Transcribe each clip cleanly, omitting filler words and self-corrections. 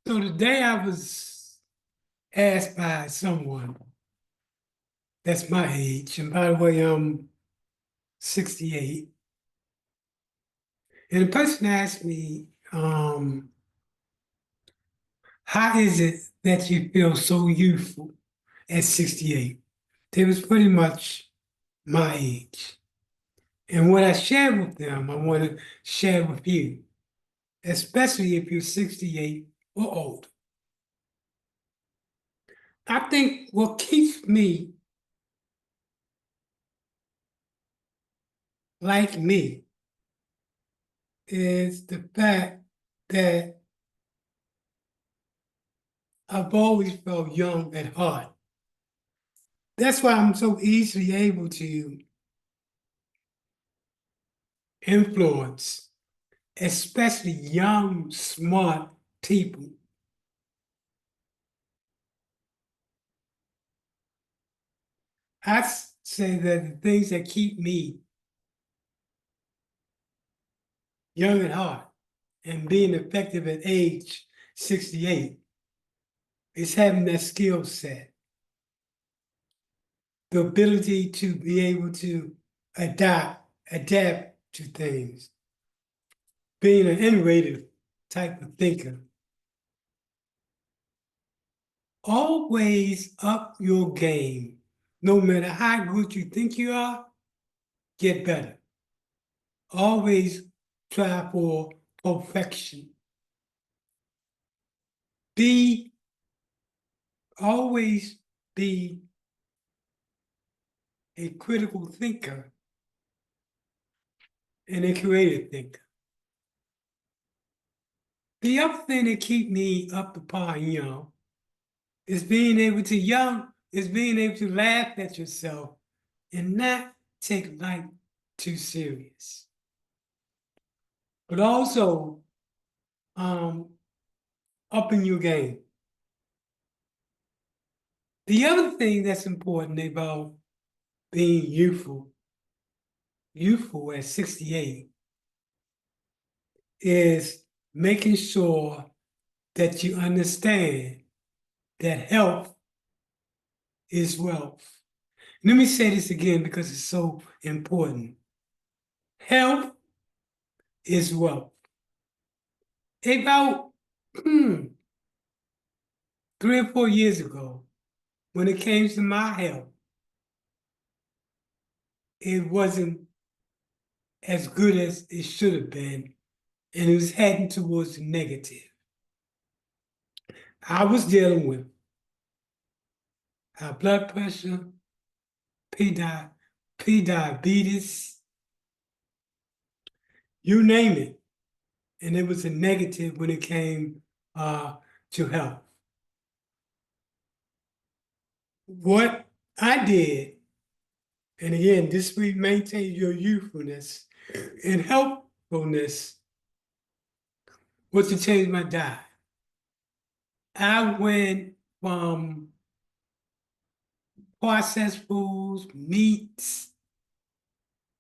So today I was asked by someone that's my age, and by the way, I'm 68. And the person asked me, how is it that you feel so youthful at 68? They was pretty much my age. And what I shared with them, I want to share with you, especially if you're 68 or older. I think what keeps me like me is the fact that I've always felt young at heart. That's why I'm so easily able to influence, especially young, smart people. Say that the things that keep me young at heart and being effective at age 68 is having that skill set, the ability to be able to adapt to things, being an innovative type of thinker. Always up your game. No matter how good you think you are, get better. Always try for perfection. Be always be a critical thinker and a creative thinker. The other thing that keep me up the par, is being able to laugh at yourself and not take life too serious. But also upping your game. The other thing that's important about being youthful at 68, is making sure that you understand that health is wealth. Let me say this again because it's so important. Health is wealth. About 3 or 4 years ago, when it came to my health, it wasn't as good as it should have been, and it was heading towards the negative. I was dealing with high blood pressure, pre-diabetes, you name it. And it was a negative when it came to health. What I did, and again, this will maintain your youthfulness and healthfulness, was to change my diet. I went from processed foods, meats,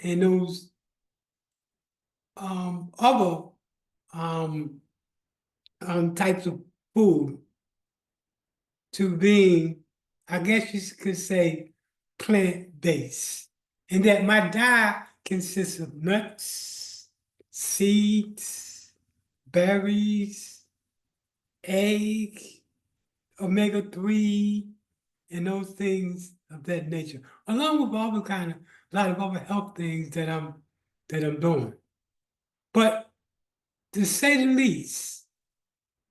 and those other um, types of food to being, I guess you could say, plant-based. And that my diet consists of nuts, seeds, berries, egg, omega-3, and those things of that nature, along with other a lot of other health things that I'm doing. But to say the least,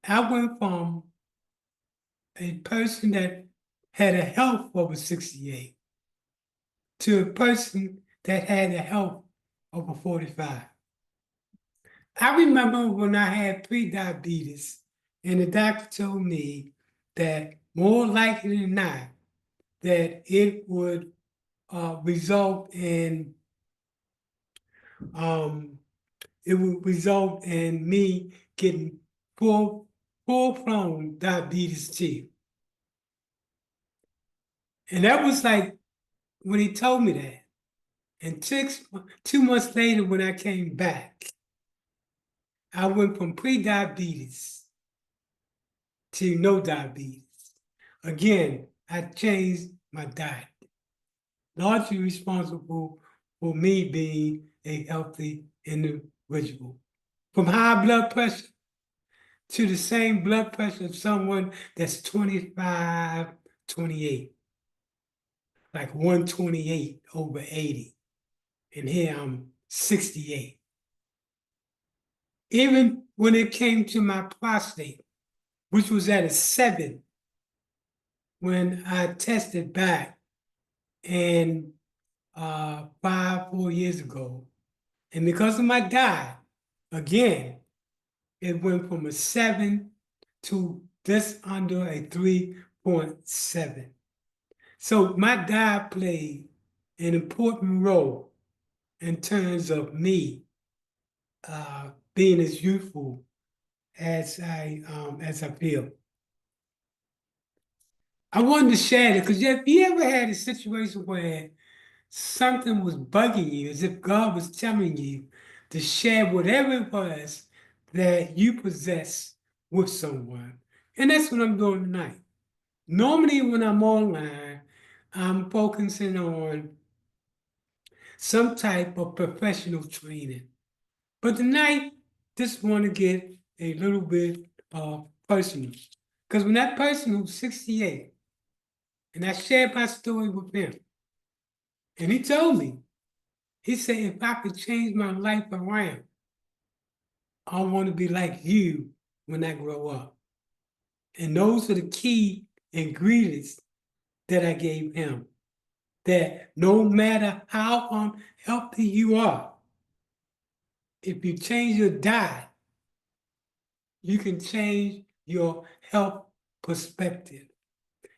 I went from a person that had a health over 68 to a person that had a health over 45. I remember when I had pre-diabetes, and the doctor told me that more likely than not, that it would result in um, me getting full-blown diabetes too. And that was like when he told me that. And 2 months later, when I came back, I went from pre-diabetes to no diabetes. Again, I changed my diet, largely responsible for me being a healthy individual. From high blood pressure to the same blood pressure of someone that's 25, 28, like 128 over 80. And here I'm 68. Even when it came to my prostate, which was at a 7 when I tested back and 4 years ago. And because of my diet, again, it went from a 7 to just under a 3.7. So my diet played an important role in terms of me being as youthful as I feel. I wanted to share it because if you ever had a situation where something was bugging you, as if God was telling you to share whatever it was that you possess with someone. And that's what I'm doing tonight. Normally, when I'm online, I'm focusing on some type of professional training. But tonight, just want to get a little bit personal. Because when that person was 68, and I shared my story with him, and he told me, he said, if I could change my life around, I want to be like you when I grow up. And those are the key ingredients that I gave him. That no matter how unhealthy you are, if you change your diet, you can change your health perspective.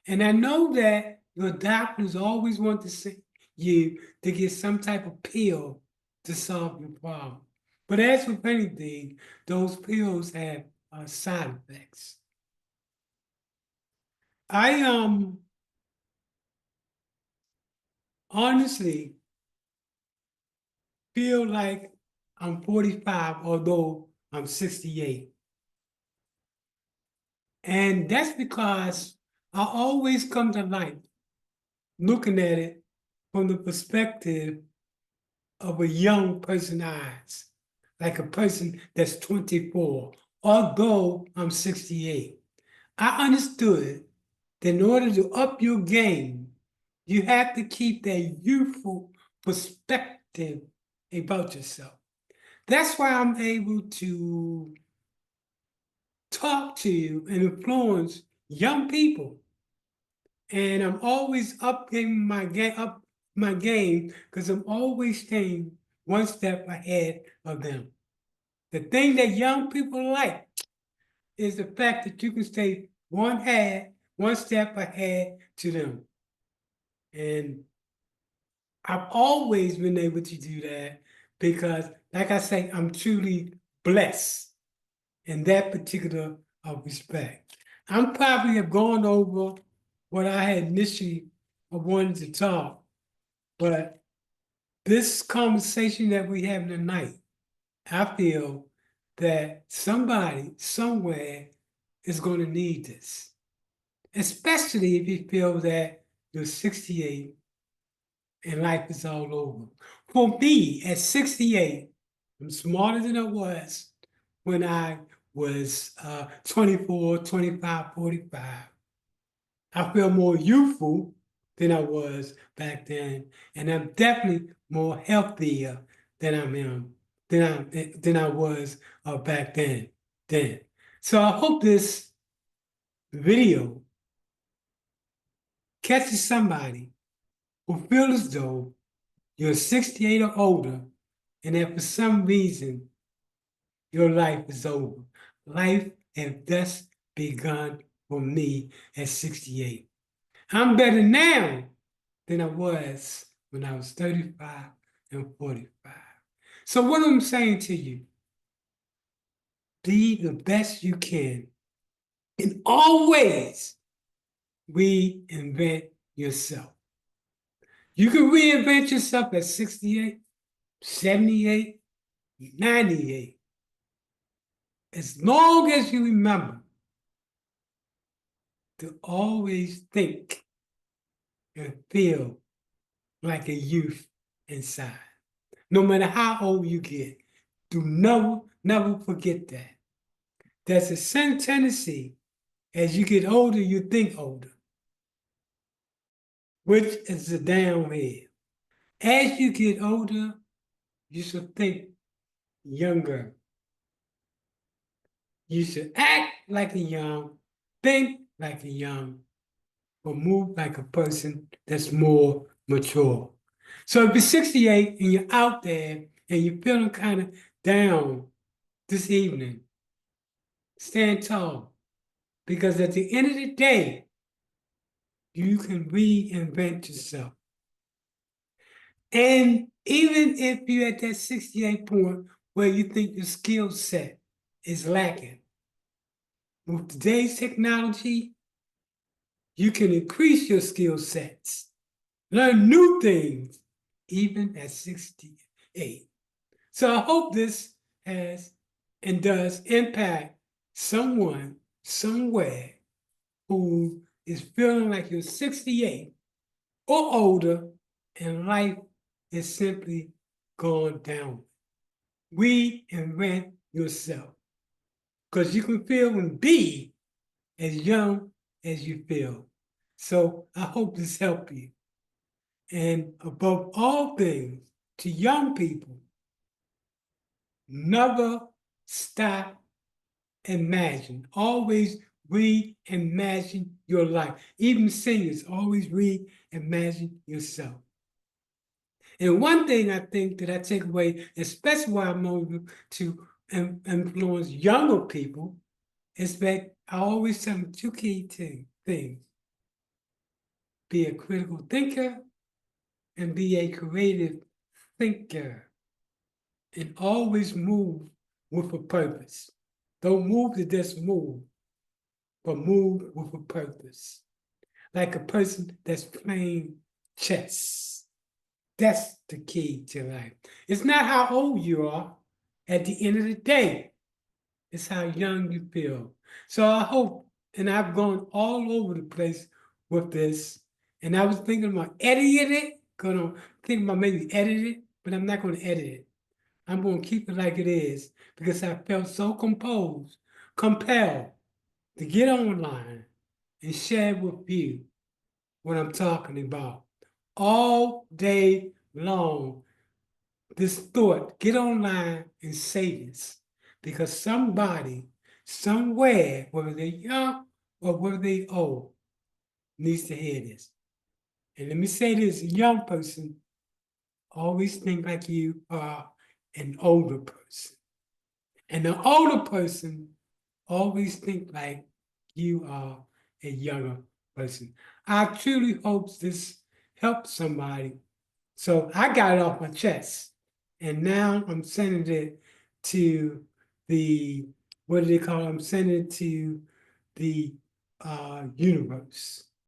And I know that your doctors always want to see you to get some type of pill to solve your problem. But as with anything, those pills have side effects. I honestly feel like I'm 45, although I'm 68. And that's because I always come to life looking at it from the perspective of a young person's eyes, like a person that's 24, although I'm 68. I understood that in order to up your game, you have to keep that youthful perspective about yourself. That's why I'm able to talk to and influence young people. And I'm always up my game because I'm always staying one step ahead of them. The thing that young people like is the fact that you can stay one step ahead to them. And I've always been able to do that because, like I say, I'm truly blessed in that particular respect. I'm probably have gone over what I had initially wanted to talk, but this conversation that we have tonight, I feel that somebody somewhere is going to need this, especially if you feel that you're 68 and life is all over. For me, at 68, I'm smarter than I was when I was 24, 25, 45. I feel more youthful than I was back then, and I'm definitely more healthier than I was back then. So I hope this video catches somebody who feels as though you're 68 or older, and that for some reason your life is over. Life has just begun for me at 68. I'm better now than I was when I was 35 and 45. So what I'm saying to you, be the best you can and always reinvent yourself. You can reinvent yourself at 68, 78, 98. As long as you remember to always think and feel like a youth inside. No matter how old you get, do never forget that. There's a tendency as you get older, you think older, which is a downhill. As you get older, you should think younger. You should act like a young, think like a young, but move like a person that's more mature. So if you're 68 and you're out there and you're feeling kind of down this evening, stand tall. Because at the end of the day, you can reinvent yourself. And even if you're at that 68 point where you think your skill set is lacking, with today's technology, you can increase your skill sets, learn new things, even at 68. So I hope this has and does impact someone somewhere who is feeling like you're 68 or older and life is simply gone down. Reinvent yourself because you can feel and be as young as you feel. So I hope this helped you. And above all things, to young people, never stop imagine. Always reimagine your life. Even seniors, always reimagine yourself. And one thing I think that I take away, especially while I'm able to influence younger people, is that I always tell them two key things. Be a critical thinker and be a creative thinker. And always move with a purpose. Don't move to just move, but move with a purpose. Like a person that's playing chess. That's the key to life. It's not how old you are. At the end of the day, it's how young you feel. So I hope, and I've gone all over the place with this, and I was thinking about editing it, thinking about maybe edit it, but I'm not going to edit it. I'm going to keep it like it is because I felt so compelled to get online and share with you what I'm talking about all day long. This thought, get online and say this because somebody, somewhere, whether they're young or whether they're old, needs to hear this. And let me say this, a young person, always think like you are an older person. And the older person always think like you are a younger person. I truly hope this helps somebody. So I got it off my chest. And now I'm sending it to the, what do they call it? I'm sending it to the universe.